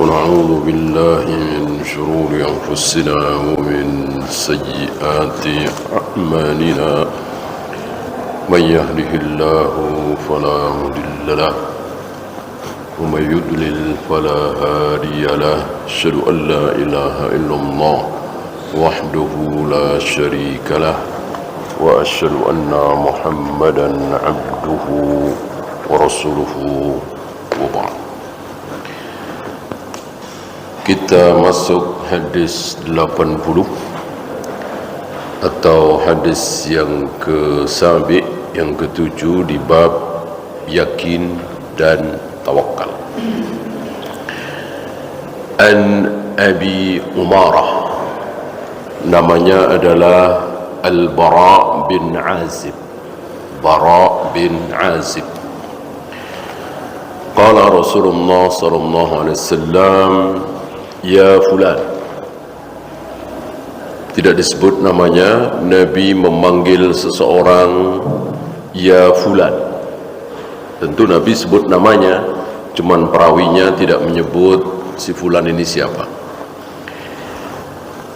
ونعوذ بالله من شرور أنفسنا ومن سيئات أعمالنا من يهده الله فلا مضل له ومن يضلل فلا هادي له أشهد أن لا إله إلا الله وحده لا شريك له وأشهد أن محمدا عبده ورسوله وبعد. Kita masuk hadis 80 atau hadis yang ke-7 yang ke-7 di bab yakin dan tawakal. An Abi Umarah, namanya adalah Al-Bara bin Azib. Bara bin Azib. Qala Rasulullah sallallahu alaihi wasallam, ya fulan. Tidak disebut namanya, Nabi memanggil seseorang ya fulan. Tentu Nabi sebut namanya, cuman perawinya tidak menyebut si fulan ini siapa.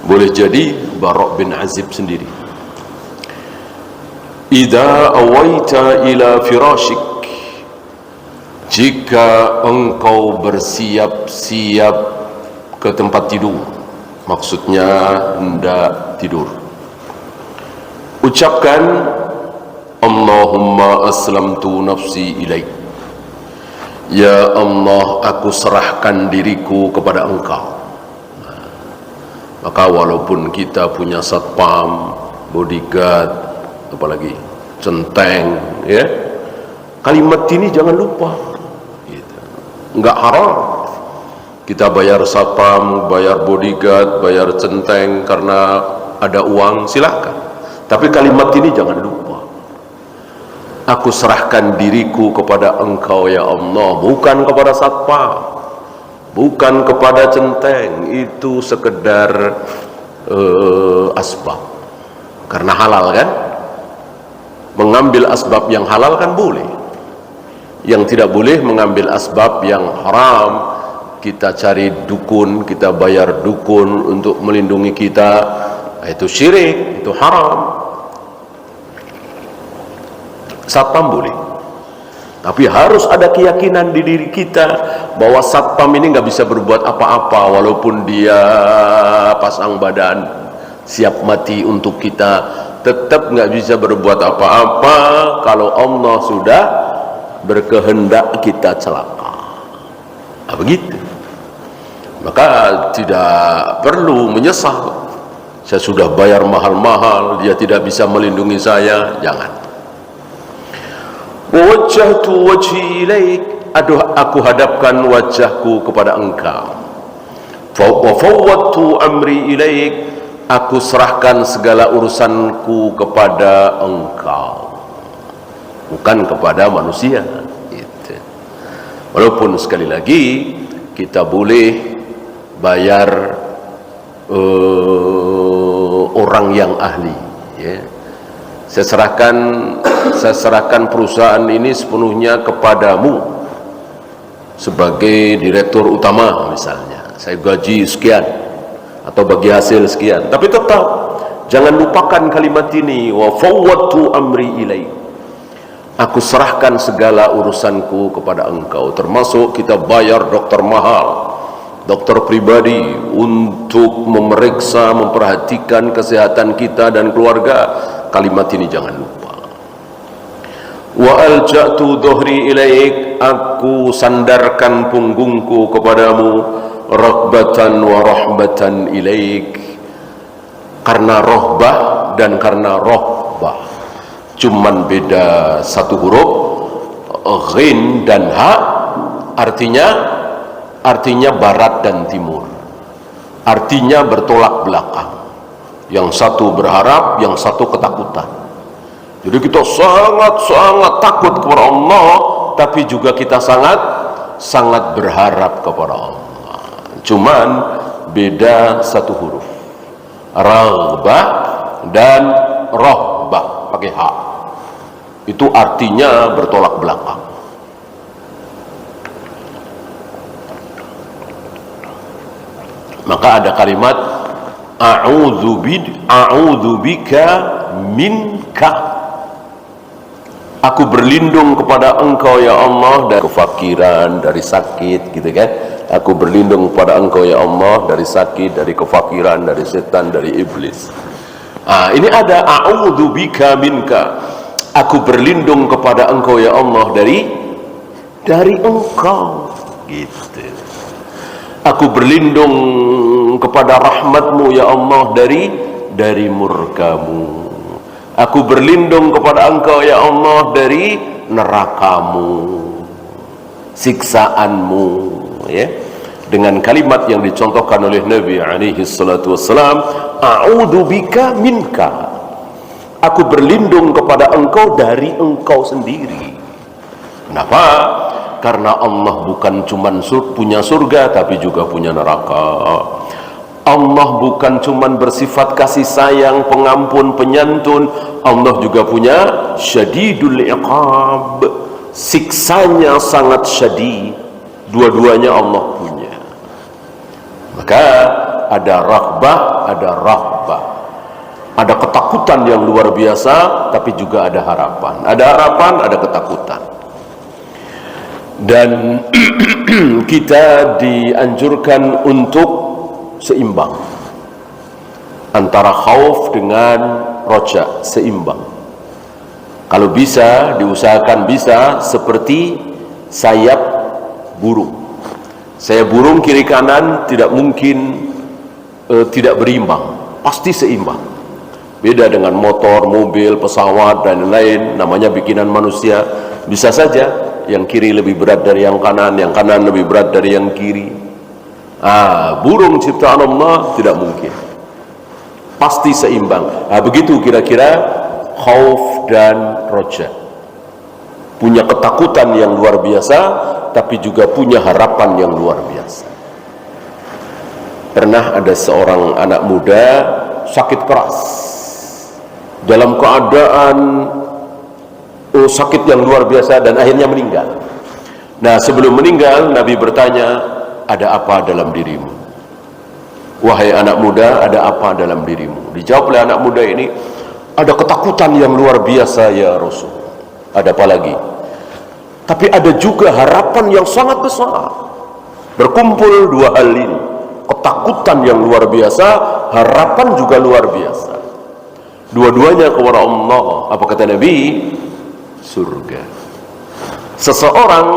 Boleh jadi Bara bin Azib sendiri. Idza awaita ila firashik, jika engkau bersiap-siap ke tempat tidur, maksudnya hendak tidur, ucapkan Allahumma aslamtu nafsi ilaik. Ya Allah, aku serahkan diriku kepada engkau. Maka walaupun kita punya satpam, bodyguard, apalagi centeng, ya, kalimat ini jangan lupa. Enggak haram kita bayar satpam, bayar bodyguard, bayar centeng karena ada uang, silakan. Tapi kalimat ini jangan lupa. Aku serahkan diriku kepada engkau ya Allah, bukan kepada satpam, bukan kepada centeng. Itu sekedar asbab, karena halal kan. Mengambil asbab yang halal kan boleh. Yang tidak boleh mengambil asbab yang haram. Kita cari dukun, kita bayar dukun untuk melindungi kita, itu syirik, itu haram. Satpam boleh, tapi harus ada keyakinan di diri kita bahwa satpam ini nggak bisa berbuat apa-apa, walaupun dia pasang badan siap mati untuk kita, tetap nggak bisa berbuat apa-apa kalau Allah sudah berkehendak kita celaka. Begitu. Maka tidak perlu menyesal. Saya sudah bayar mahal-mahal, dia tidak bisa melindungi saya. Jangan. Wajjahtu wajhi ilaik, aduh, aku hadapkan wajahku kepada engkau. Wa fawwadtu amri ilaik, aku serahkan segala urusanku kepada engkau, bukan kepada manusia. Gitu. Walaupun sekali lagi kita boleh bayar orang yang ahli, ya. Saya serahkan perusahaan ini sepenuhnya kepadamu sebagai direktur utama misalnya. Saya gaji sekian atau bagi hasil sekian. Tapi tetap jangan lupakan kalimat ini, wa fawwadtu amri ilaik. Aku serahkan segala urusanku kepada engkau, termasuk kita bayar dokter mahal, dokter pribadi untuk memeriksa, memperhatikan kesehatan kita dan keluarga. Kalimat ini jangan lupa. Wa alja'tu dhuhri ilaik, aku sandarkan punggungku kepadamu, raghbatan wa rahbatan ilaik, karena rohbah dan karena rohbah. Cuman beda satu huruf, ghin dan ha, artinya barat dan timur, artinya bertolak belakang. Yang satu berharap, yang satu ketakutan. Jadi kita sangat takut kepada Allah, tapi juga kita sangat berharap kepada Allah. Cuman beda satu huruf, raghbah dan rohbah pakai ha. Itu artinya bertolak belakang. Maka ada kalimat a'udzu bika minka. Aku berlindung kepada Engkau ya Allah dari kefakiran, dari sakit, gitu kan. Aku berlindung kepada Engkau ya Allah dari sakit, dari kefakiran, dari setan, dari iblis. Ini ada a'udzu bika minka. Aku berlindung kepada Engkau ya Allah dari Engkau, gitu. Aku berlindung kepada rahmat-Mu ya Allah dari murka-Mu. Aku berlindung kepada Engkau ya Allah dari neraka-Mu, siksaan-Mu, ya. Dengan kalimat yang dicontohkan oleh Nabi alaihi salatu wassalam, a'udzu bika minka. Aku berlindung kepada Engkau dari Engkau sendiri. Kenapa? Karena Allah bukan cuma punya surga, tapi juga punya neraka. Allah bukan cuma bersifat kasih sayang, pengampun, penyantun. Allah juga punya syadidul iqab, siksanya sangat syadid. Dua-duanya Allah punya. Maka ada raghbah, ada rahbah. Ada ketakutan yang luar biasa, tapi juga ada harapan. Ada harapan, ada ketakutan. Dan kita dianjurkan untuk seimbang antara khauf dengan roja, seimbang. Kalau bisa, diusahakan bisa seperti sayap burung. Sayap burung kiri kanan tidak mungkin tidak berimbang, pasti seimbang. Beda dengan motor, mobil, pesawat dan lain-lain, namanya bikinan manusia. Bisa saja yang kiri lebih berat dari yang kanan lebih berat dari yang kiri. Burung ciptaan Allah tidak mungkin, pasti seimbang. Begitu kira-kira khauf dan roja, punya ketakutan yang luar biasa, tapi juga punya harapan yang luar biasa. Pernah ada seorang anak muda sakit keras, dalam keadaan sakit yang luar biasa, dan akhirnya meninggal. Nah, sebelum meninggal Nabi bertanya, ada apa dalam dirimu? Wahai anak muda, ada apa dalam dirimu? Dijawab oleh anak muda ini, ada ketakutan yang luar biasa ya Rasul. Ada apa lagi? Tapi ada juga harapan yang sangat besar. Berkumpul dua hal ini, ketakutan yang luar biasa, harapan juga luar biasa. Dua-duanya kepada Allah. Apa kata Nabi? Surga. Seseorang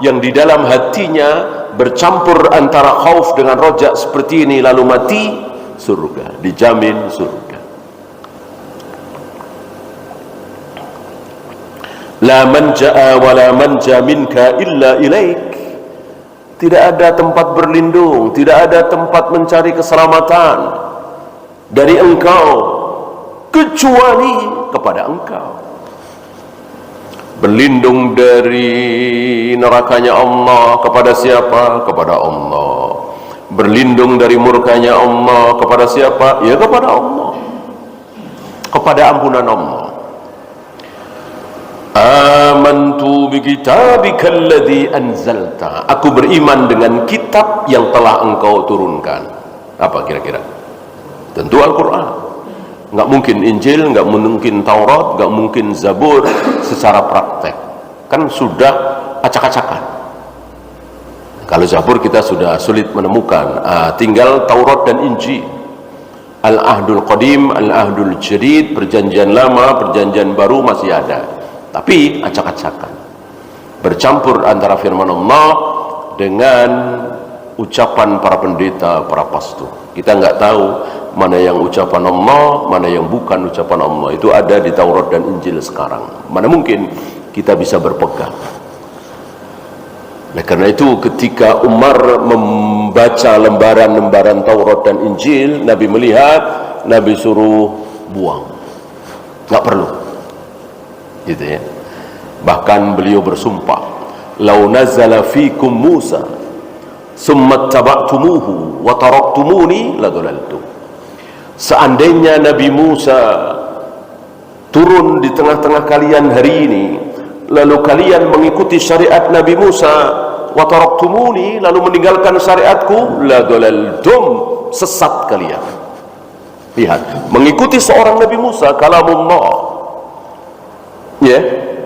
yang di dalam hatinya bercampur antara khauf dengan roja seperti ini lalu mati, surga, dijamin surga. La manja'a wa la manja minka illa ilaik. Tidak ada tempat berlindung, tidak ada tempat mencari keselamatan dari engkau kecuali kepada engkau. Berlindung dari nerakanya Allah kepada siapa? Kepada Allah. Berlindung dari murkanya Allah kepada siapa? Ya kepada Allah, kepada ampunan Allah. Amantu bi kitabika alladhi anzalta. Aku beriman dengan kitab yang telah engkau turunkan. Apa kira-kira? Tentu Al-Quran. Nggak mungkin Injil, nggak mungkin Taurat, nggak mungkin Zabur secara praktek. Kan sudah acak-acakan. Kalau Zabur kita sudah sulit menemukan. Tinggal Taurat dan Injil. Al-Ahdul Qadim, Al-Ahdul Jadid, perjanjian lama, perjanjian baru masih ada. Tapi acak-acakan. Bercampur antara firman Allah dengan ucapan para pendeta, para pastor. Kita nggak tahu mana yang ucapan Allah, mana yang bukan ucapan Allah. Itu ada di Taurat dan Injil sekarang. Mana mungkin kita bisa berpegang. Nah, karena itu ketika Umar membaca lembaran-lembaran Taurat dan Injil, Nabi melihat, Nabi suruh buang, nggak perlu, gitu ya. Bahkan beliau bersumpah, "Lau nazala fikum Musa, summa taba'tumuhu wa taraktumuni ladhalaltum." Seandainya Nabi Musa turun di tengah-tengah kalian hari ini, lalu kalian mengikuti syariat Nabi Musa, wa taraktumuni, lalu meninggalkan syariatku, la dalaltum, sesat kalian. Lihat, mengikuti seorang Nabi Musa, kalamullah, ya,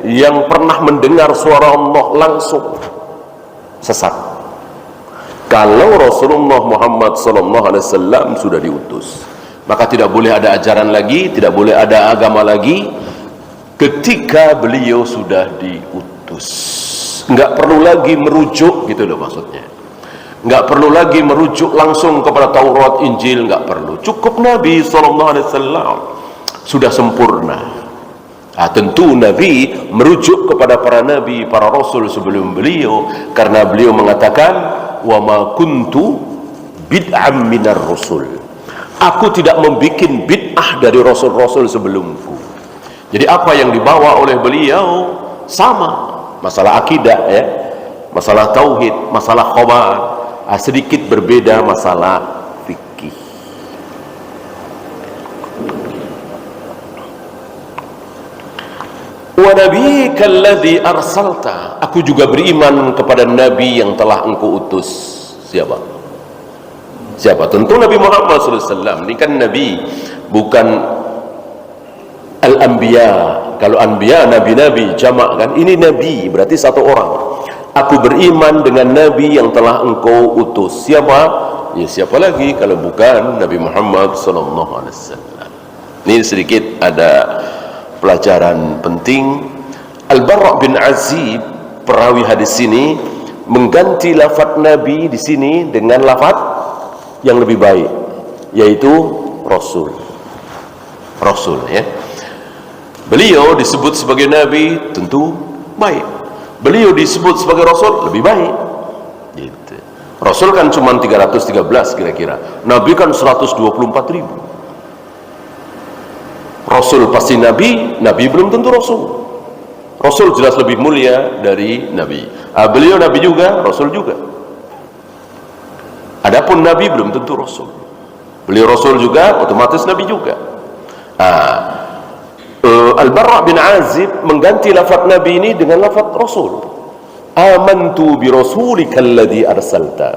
yang pernah mendengar suara Allah langsung, sesat. Kalau Rasulullah Muhammad SAW sudah diutus, maka tidak boleh ada ajaran lagi, tidak boleh ada agama lagi ketika beliau sudah diutus. Nggak perlu lagi merujuk, gitu loh maksudnya. Nggak perlu lagi merujuk langsung kepada Taurat, Injil, nggak perlu. Cukup Nabi SAW sudah sempurna. Tentu Nabi merujuk kepada para Nabi, para Rasul sebelum beliau, karena beliau mengatakan, wa ma kuntu bid'am minar rusul, aku tidak membuat bid'ah dari Rasul-Rasul sebelumku. Jadi apa yang dibawa oleh beliau sama, masalah akidah, ya, masalah tauhid, masalah khabar, sedikit berbeda masalah fikih. Wa nabiyyika alladzi arsalta, aku juga beriman kepada nabi yang telah engkau utus. Siapa? Siapa? Tentu Nabi Muhammad SAW. Ini kan nabi, bukan al-anbiya. Kalau anbiya, nabi-nabi jamak kan, ini nabi berarti satu orang. Aku beriman dengan nabi yang telah engkau utus. Siapa? Ya siapa lagi kalau bukan Nabi Muhammad SAW. Ini sedikit ada pelajaran penting. Al-Bara' bin Azib, perawi hadis ini, mengganti lafaz Nabi di sini dengan lafaz yang lebih baik, yaitu Rasul. Rasul, ya. Beliau disebut sebagai Nabi, tentu baik. Beliau disebut sebagai Rasul, lebih baik. Gitu. Rasul kan cuma 313 kira-kira. Nabi kan 124.000. Rasul pasti Nabi, Nabi belum tentu Rasul. Rasul jelas lebih mulia dari Nabi. Beliau Nabi juga, Rasul juga. Adapun Nabi belum tentu Rasul. Beliau Rasul juga, otomatis Nabi juga. Al-Bara' bin Azib mengganti lafaz Nabi ini dengan lafaz Rasul. Amantu bi rasulika alladhi arsalta,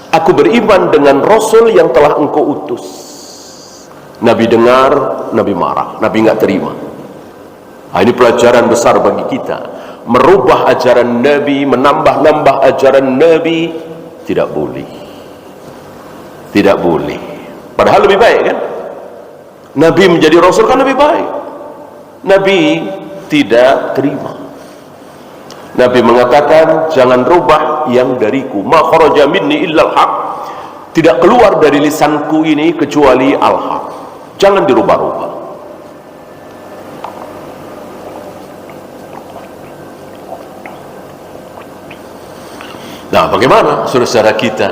aku beriman dengan Rasul yang telah engkau utus. Nabi dengar, Nabi marah, Nabi nggak terima. Ini pelajaran besar bagi kita. Merubah ajaran Nabi, menambah-nambah ajaran Nabi, tidak boleh. Tidak boleh. Padahal lebih baik kan? Nabi menjadi Rasul kan lebih baik. Nabi tidak terima. Nabi mengatakan, jangan rubah yang dariku. Ma kharaja minni illal haq. Tidak keluar dari lisanku ini kecuali al-haq. Jangan dirubah-rubah. Nah, bagaimana saudara-saudara kita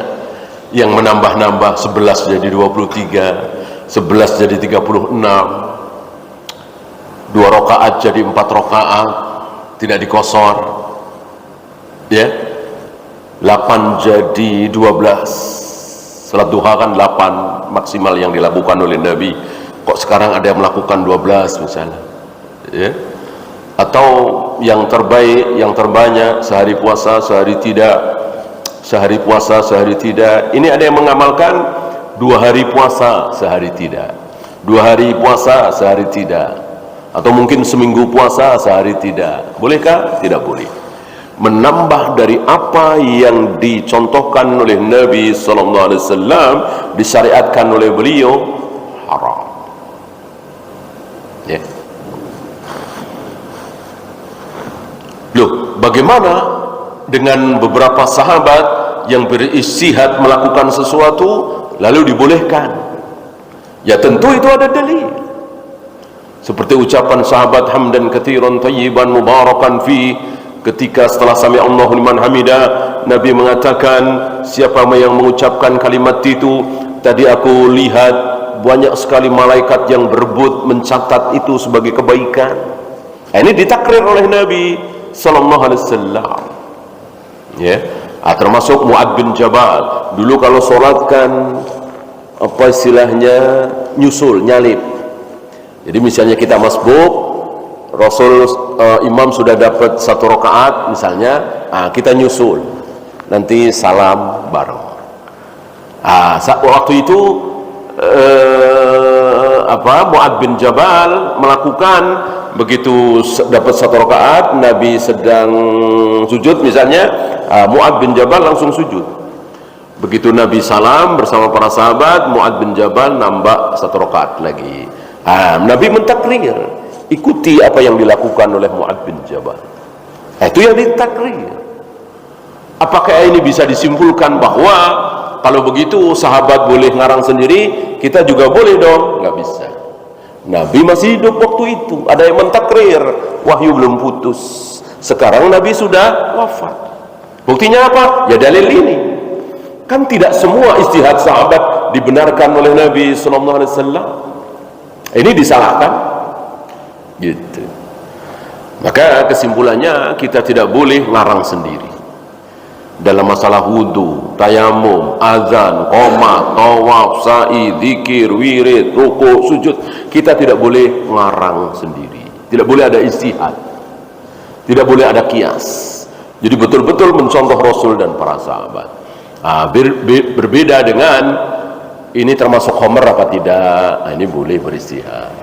yang menambah-nambah 11 jadi 23, 11 jadi 36, 2 rakaat jadi 4 rakaat, tidak dikosor, ya, 8 jadi 12. Salat duha kan 8 maksimal yang dilakukan oleh Nabi. Kok sekarang ada yang melakukan 12 misalnya, ya? Atau yang terbaik, yang terbanyak, sehari puasa, sehari tidak, sehari puasa, sehari tidak. Ini ada yang mengamalkan 2 hari puasa, sehari tidak, 2 hari puasa, sehari tidak, atau mungkin seminggu puasa, sehari tidak. Bolehkah? Tidak boleh. Menambah dari apa yang dicontohkan oleh Nabi SAW, disyariatkan oleh beliau, haram. Ya. Loh, bagaimana dengan beberapa sahabat yang beristihad melakukan sesuatu lalu dibolehkan? Ya tentu itu ada dalil. Seperti ucapan sahabat hamdan katsiran thayyiban mubarakan fi, ketika setelah sami Allahu liman hamidah, Nabi mengatakan, siapa yang mengucapkan kalimat itu, tadi aku lihat banyak sekali malaikat yang berebut mencatat itu sebagai kebaikan. Ini ditakrir oleh Nabi sallallahu alaihi wasallam. Ya, termasuk Mu'ad bin Jabal. Dulu kalau sholat kan apa istilahnya, nyusul, nyalip. Jadi misalnya kita masbuk, Rasul imam sudah dapat 1 rakaat misalnya, kita nyusul. nanti salam bareng. Waktu itu Mu'adz bin Jabal melakukan, begitu dapat 1 rakaat, Nabi sedang sujud misalnya, Mu'adz bin Jabal langsung sujud. Begitu Nabi salam bersama para sahabat, Mu'adz bin Jabal nambah 1 rakaat lagi. Nabi mentakrir, ikuti apa yang dilakukan oleh Mu'adz bin Jabal. Itu yang ditakrir. Apakah ini bisa disimpulkan bahwa kalau begitu sahabat boleh ngarang sendiri, kita juga boleh dong? Nggak bisa. Nabi masih hidup waktu itu. Ada yang mentakrir, wahyu belum putus. Sekarang Nabi sudah wafat. Buktinya apa? Ya dalil ini. Kan tidak semua ijtihad sahabat dibenarkan oleh Nabi SAW. Ini disalahkan. Gitu. Maka kesimpulannya, kita tidak boleh ngarang sendiri. Dalam masalah wudu, tayamum, azan, qomat, tawaf, sa'i, zikir, wirid, ruku', sujud, kita tidak boleh ngarang sendiri. Tidak boleh ada ijtihad. Tidak boleh ada kias. Jadi betul-betul mencontoh Rasul dan para sahabat. Berbeda dengan ini termasuk khamr apa tidak, ini boleh berijtihad.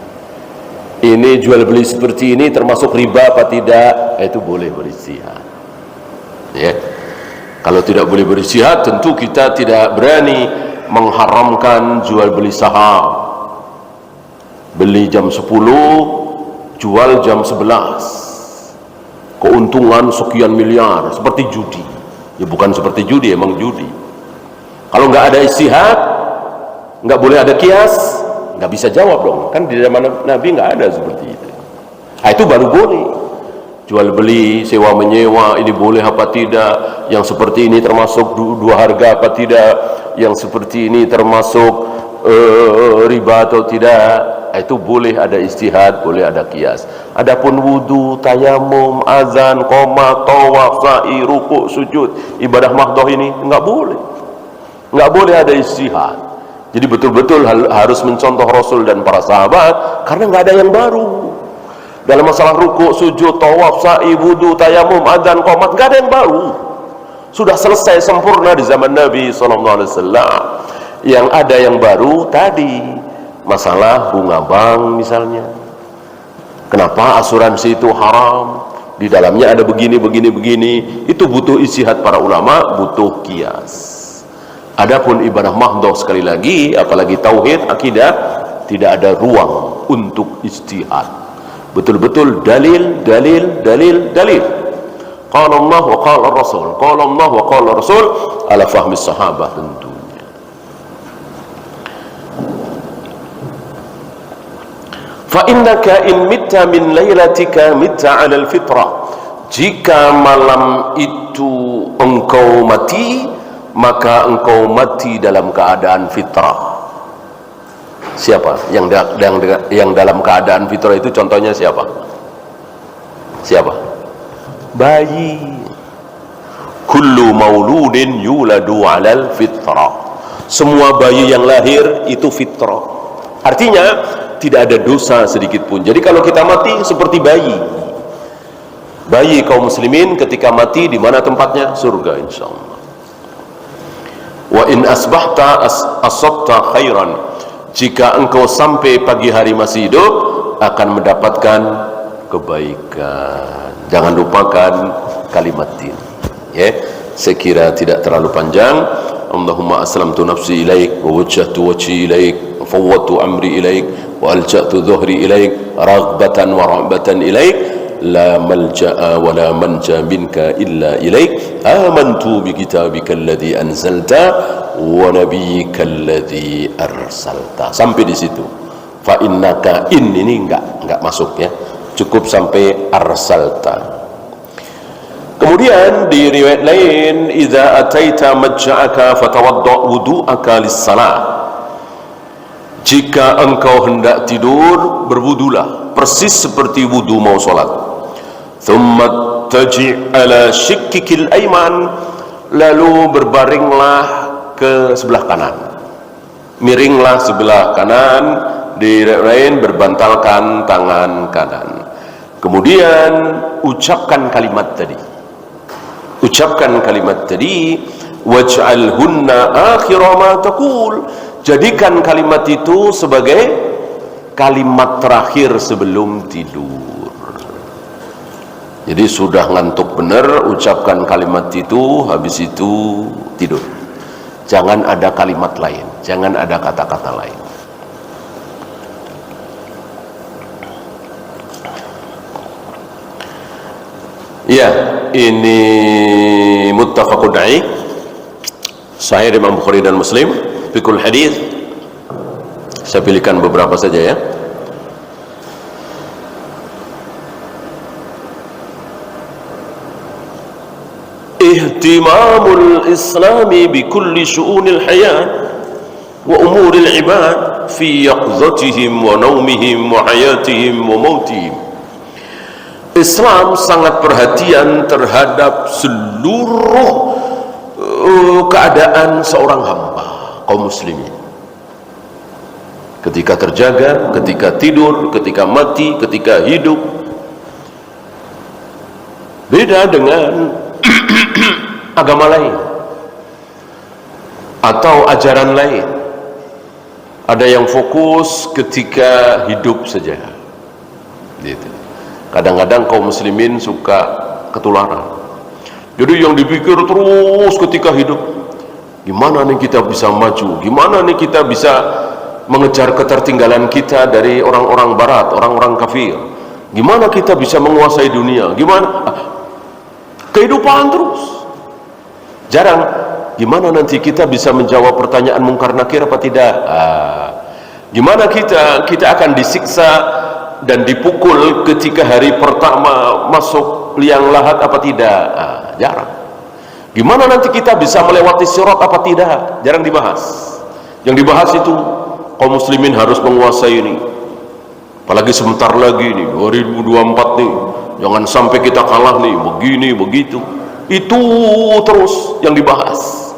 Ini jual beli seperti ini termasuk riba apa tidak, itu boleh berijtihad. Ya. Kalau tidak boleh berijtihad, tentu kita tidak berani mengharamkan jual beli saham. Beli jam 10, jual jam 11. Keuntungan sekian miliar, seperti judi. Ya bukan seperti judi, emang judi. Kalau nggak ada ijtihad, nggak boleh ada kias, nggak bisa jawab dong. Kan di zaman Nabi nggak ada seperti itu. Itu baru boleh. Jual beli, sewa menyewa, ini boleh apa tidak? Yang seperti ini termasuk dua harga apa tidak? Yang seperti ini termasuk riba atau tidak? Itu boleh ada ijtihad, boleh ada kias. Adapun wudu, tayamum, azan, qomat, tawaf, sa'i, ruku', sujud, ibadah mahdoh ini nggak boleh. Nggak boleh ada ijtihad. Jadi betul-betul harus mencontoh Rasul dan para sahabat, karena nggak ada yang baru. Dalam masalah ruku', sujud, tawaf, sa'i, wudu, tayamum, adzan, qomat, nggak ada yang baru. Sudah selesai sempurna di zaman Nabi SAW. Yang ada yang baru tadi, masalah bunga bank misalnya. Kenapa asuransi itu haram? Di dalamnya ada begini, begini, begini. Itu butuh ijtihad para ulama, butuh kias. Adapun ibadah mahdoh, sekali lagi, apalagi tauhid, akidah, tidak ada ruang untuk ijtihad. Betul-betul dalil, dalil, dalil, dalil. Qala Allah wa qala Rasul. Qala Allah wa qala Rasul ala fahmi sahabah tentunya. Fa innaka in mitta min lailatika mitta 'ala al-fitrah. Jika malam itu engkau mati, maka engkau mati dalam keadaan fitrah. Siapa yang dalam keadaan fitrah itu? Contohnya siapa? Siapa? Bayi. Kullu mauludin yuladu 'alal fitrah. Semua bayi yang lahir itu fitrah. Artinya tidak ada dosa sedikit pun. Jadi kalau kita mati seperti bayi. Bayi kaum muslimin ketika mati di mana tempatnya? Surga insyaallah. Wa in asbahta asabta khairan. Jika engkau sampai pagi hari masih hidup, akan mendapatkan kebaikan. Jangan lupakan kalimat ini. Ya, saya kira tidak terlalu panjang. Allahumma aslamtu nafsi ilaik, wa wajjahtu wajhi ilaik, wa fawwadtu amri ilaik, wa alja'tu dhuhri ilaik, raghbatan wa rahbatan ilaik. La malja'a wa la manja minka illa ilaik. Amantu bi kitabika alladhi anzalta wa nabiyyika alladhi arsalta. Sampai di situ. Fa innaka ini enggak masuk ya. Cukup sampai arsalta. Kemudian di riwayat lain, idza ataita majja'aka fatawadda wudu'aka lis-salah. Jika engkau hendak tidur, berwudulah persis seperti wudu mau salat. Thumma taji' ala shikkikil ayman, lalu berbaringlah ke sebelah kanan, miringlah sebelah kanan, di lain berbantalkan tangan kanan. Kemudian ucapkan kalimat tadi, ucapkan kalimat tadi, waj'alhunna akhira ma taqul, jadikan kalimat itu sebagai kalimat terakhir sebelum tidur. Jadi sudah ngantuk benar, ucapkan kalimat itu, habis itu tidur. Jangan ada kalimat lain, jangan ada kata-kata lain. Ya, ini muttafaqun alaih, sahih Imam Bukhari dan Muslim, fikul hadis. Saya pilihkan beberapa saja ya. Ihtimamul islami bi kulli syu'unil hayat wa umuril ibad fi yaqzatihim wa naumihim wa hayatihim wa mautihim. Islam sangat perhatian terhadap seluruh keadaan seorang hamba, kaum muslimin. Ketika terjaga, ketika tidur, ketika mati, ketika hidup. Beda dengan agama lain atau ajaran lain. Ada yang fokus ketika hidup saja, gitu. Kadang-kadang kaum muslimin suka ketularan. Jadi yang dipikir terus ketika hidup, gimana nih kita bisa maju, gimana nih kita bisa mengejar ketertinggalan kita dari orang-orang barat, orang-orang kafir, gimana kita bisa menguasai dunia, gimana kehidupan terus. Jarang gimana nanti kita bisa menjawab pertanyaan mungkar nakir apa tidak, gimana kita akan disiksa dan dipukul ketika hari pertama masuk liang lahat apa tidak, jarang. Gimana nanti kita bisa melewati sirat apa tidak, jarang dibahas. Yang dibahas itu kaum muslimin harus menguasai ini, apalagi sebentar lagi nih 2024 nih, jangan sampai kita kalah nih, begini begitu. Itu terus yang dibahas.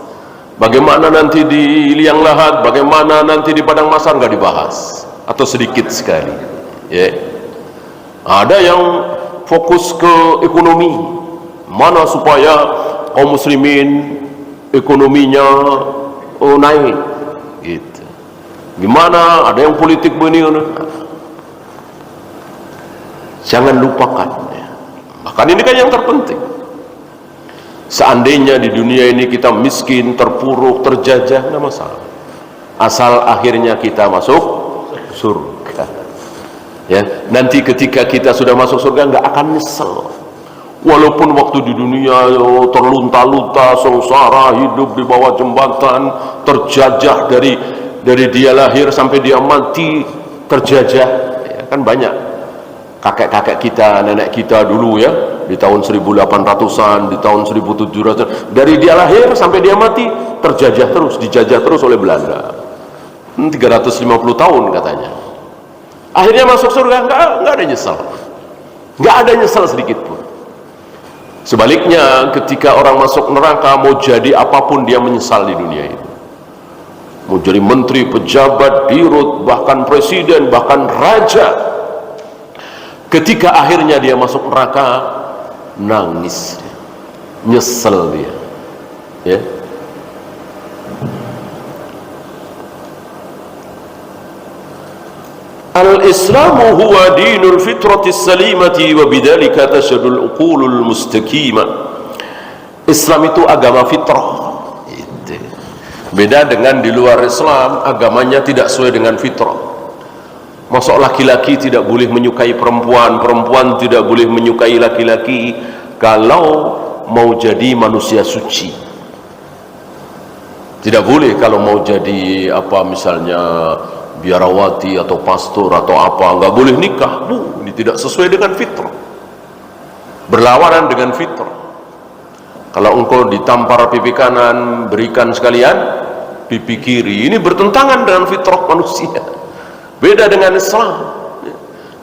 Bagaimana nanti di liang lahat, bagaimana nanti di padang mahsyar, nggak dibahas atau sedikit sekali. Ya. Ada yang fokus ke ekonomi, mana supaya kaum muslimin ekonominya naik, gitu. Gimana? Ada yang politik begini. Jangan lupakan ya. Bahkan ini kan yang terpenting. Seandainya di dunia ini kita miskin, terpuruk, terjajah, nggak masalah, asal akhirnya kita masuk surga. Ya, nanti ketika kita sudah masuk surga nggak akan nyesel. Walaupun waktu di dunia terlunta-lunta, sengsara, hidup di bawah jembatan, terjajah dari dia lahir sampai dia mati, terjajah. Ya, kan banyak kakek-kakek kita, nenek kita dulu ya, di tahun 1800-an, di tahun 1700-an, dari dia lahir sampai dia mati terjajah terus, dijajah terus oleh Belanda. 350 tahun katanya. Akhirnya masuk surga, nggak ada nyesal, nggak ada nyesal sedikit pun. Sebaliknya ketika orang masuk neraka, mau jadi apapun dia menyesal di dunia ini. Mau jadi menteri, pejabat, dirut, bahkan presiden, bahkan raja, ketika akhirnya dia masuk neraka, nangis dia, nyesel dia, ya. Al-Islamu huwa dinul fitrati salimati wa bidzalika tashhadul uqulul mustaqimah. Islam itu agama fitrah. Beda dengan di luar Islam, agamanya tidak sesuai dengan fitrah. Masuk laki-laki tidak boleh menyukai perempuan, perempuan tidak boleh menyukai laki-laki kalau mau jadi manusia suci. Tidak boleh kalau mau jadi apa misalnya biarawati atau pastor atau apa, nggak boleh nikah. Ini tidak sesuai dengan fitrah, berlawanan dengan fitrah. Kalau engkau ditampar pipi kanan, berikan sekalian pipi kiri, ini bertentangan dengan fitrah manusia. Beda dengan Islam.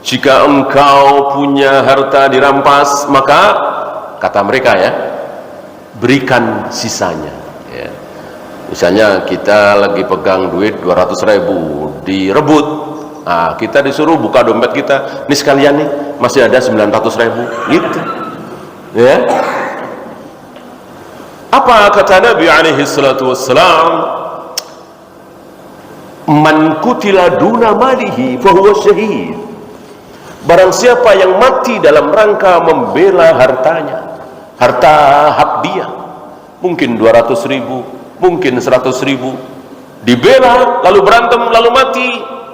Jika engkau punya harta dirampas, maka kata mereka ya, berikan sisanya ya. Misalnya kita lagi pegang duit 200.000 direbut, kita disuruh buka dompet kita, ini sekalian nih masih ada 900.000 gitu ya. Apa kata Nabi alaihi salatu wassalam? Man kutila duna malihi fahuwa syahid. Barang siapa yang mati dalam rangka membela hartanya, harta hak dia, mungkin 200.000, mungkin 100.000, dibela lalu berantem lalu mati,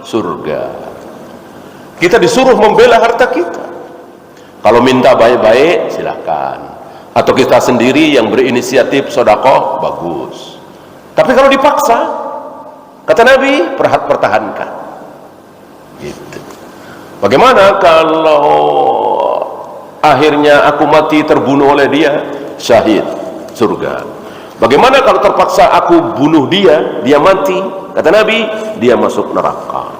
surga. Kita disuruh membela harta kita. Kalau minta baik-baik silakan, atau kita sendiri yang berinisiatif sedekah, bagus. Tapi kalau dipaksa, kata Nabi, pertahankan. Gitu. Bagaimana kalau akhirnya aku mati terbunuh oleh dia? Syahid, surga. Bagaimana kalau terpaksa aku bunuh dia, dia mati? Kata Nabi, dia masuk neraka.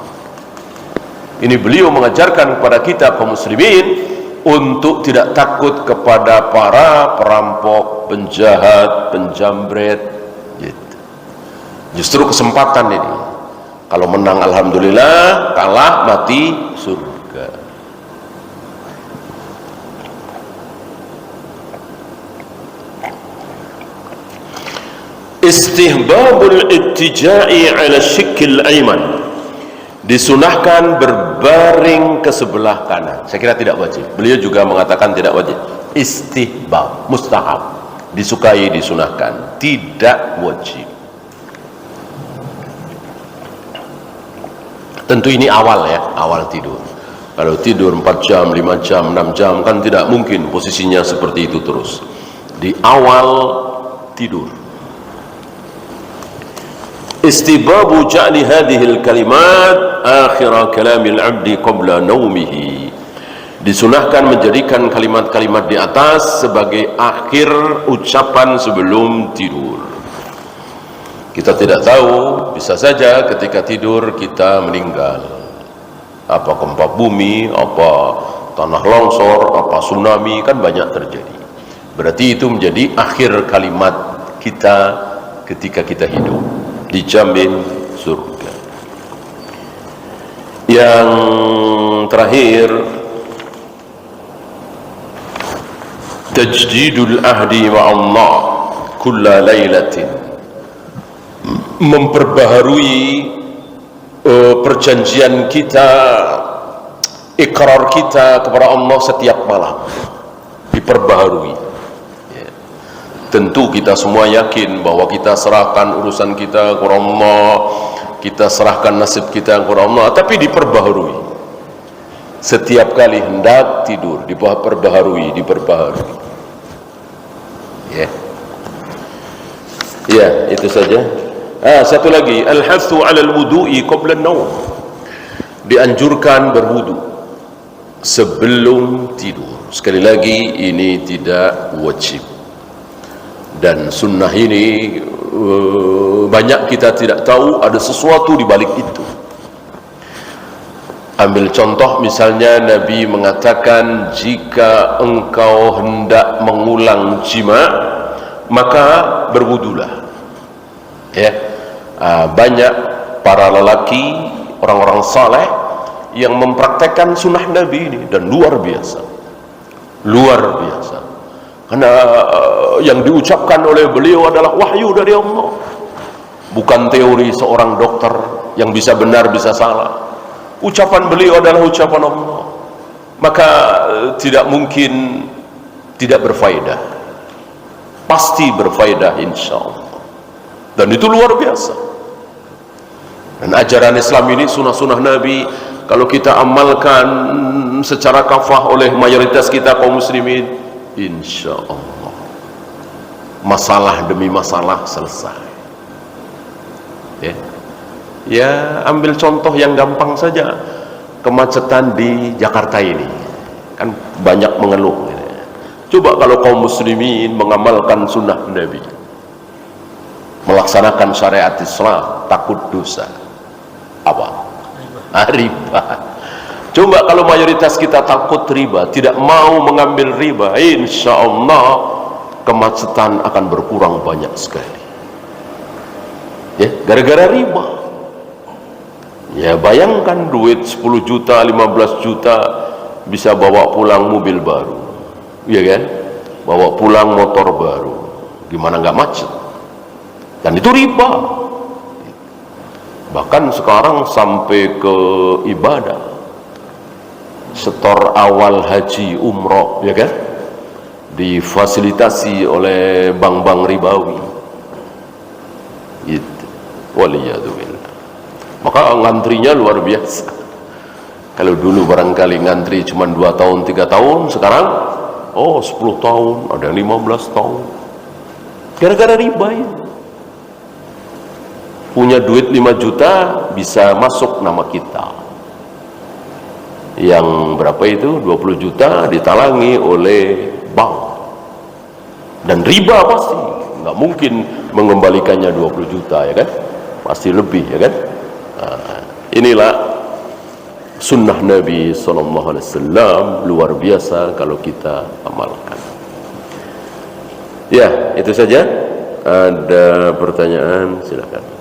Ini beliau mengajarkan kepada kita kaum muslimin untuk tidak takut kepada para perampok, penjahat, penjambret. Gitu. Justru kesempatan ini. Kalau menang alhamdulillah, kalah mati surga. Istihbabul ittija'i ala syikil aiman. Disunahkan berbaring ke sebelah kanan. Saya kira tidak wajib. Beliau juga mengatakan tidak wajib. Istihbab, mustahab, disukai, disunahkan, tidak wajib. Tentu ini awal ya, awal tidur. Kalau tidur 4 jam, 5 jam, 6 jam kan tidak mungkin posisinya seperti itu terus. Di awal tidur. Istihbabu ja'li hadhil kalimat akhir kalamil abdi qabla naumihi. Disunahkan menjadikan kalimat-kalimat di atas sebagai akhir ucapan sebelum tidur. Kita tidak tahu, bisa saja ketika tidur kita meninggal. Apa gempa bumi, apa tanah longsor, apa tsunami, kan banyak terjadi. Berarti itu menjadi akhir kalimat kita ketika kita hidup. Dijamin surga. Yang terakhir, tajdidul ahdi ma'allah kulla lailatin. Memperbaharui perjanjian kita, ikrar kita kepada Allah setiap malam, diperbaharui. Tentu kita semua yakin bahwa kita serahkan urusan kita kepada Allah, kita serahkan nasib kita kepada Allah, tapi diperbaharui. Setiap kali hendak tidur diperbaharui. Ya, itu saja. Satu lagi, al-hathu 'ala al-wudu'i qabla an-naum. Dianjurkan berwudu sebelum tidur. Sekali lagi, ini tidak wajib. Dan sunnah ini banyak kita tidak tahu ada sesuatu di balik itu. Ambil contoh misalnya Nabi mengatakan, jika engkau hendak mengulang jima maka berwudulah. Ya, banyak para lelaki, orang-orang saleh yang mempraktekkan sunnah Nabi ini, dan luar biasa. Karena yang diucapkan oleh beliau adalah wahyu dari Allah, bukan teori seorang dokter yang bisa benar bisa salah. Ucapan beliau adalah ucapan Allah, maka tidak mungkin tidak berfaedah, pasti berfaedah insya Allah. Dan itu luar biasa. Dan ajaran Islam ini, sunnah-sunnah Nabi, kalau kita amalkan secara kafah oleh mayoritas kita kaum muslimin, insya Allah masalah demi masalah selesai. Ya, ambil contoh yang gampang saja, kemacetan di Jakarta ini kan banyak mengeluh. Coba kalau kaum muslimin mengamalkan sunnah Nabi, melaksanakan syariat Islam, takut dosa apa? Riba. Coba kalau mayoritas kita takut riba, tidak mau mengambil riba, insya Allah kemacetan akan berkurang banyak sekali. Ya, gara-gara riba. Ya, bayangkan duit 10 juta, 15 juta bisa bawa pulang mobil baru, iya kan? Bawa pulang motor baru. gimana nggak macet? Dan itu riba. Bahkan sekarang sampai ke ibadah, setor awal haji umroh, ya kan, difasilitasi oleh bank-bank ribawi. Itu waliyadzubillah. Maka ngantrinya luar biasa. Kalau dulu barangkali ngantri cuma 2 tahun 3 tahun, sekarang 10 tahun, ada yang 15 tahun. Gara-gara riba ini. Punya duit 5 juta bisa masuk nama kita. Yang berapa itu? 20 juta ditalangi oleh bank. Dan riba pasti, nggak mungkin mengembalikannya 20 juta, ya kan? Pasti lebih, ya kan? Nah, inilah sunnah Nabi SAW, luar biasa kalau kita amalkan. Ya, itu saja. Ada pertanyaan, silakan.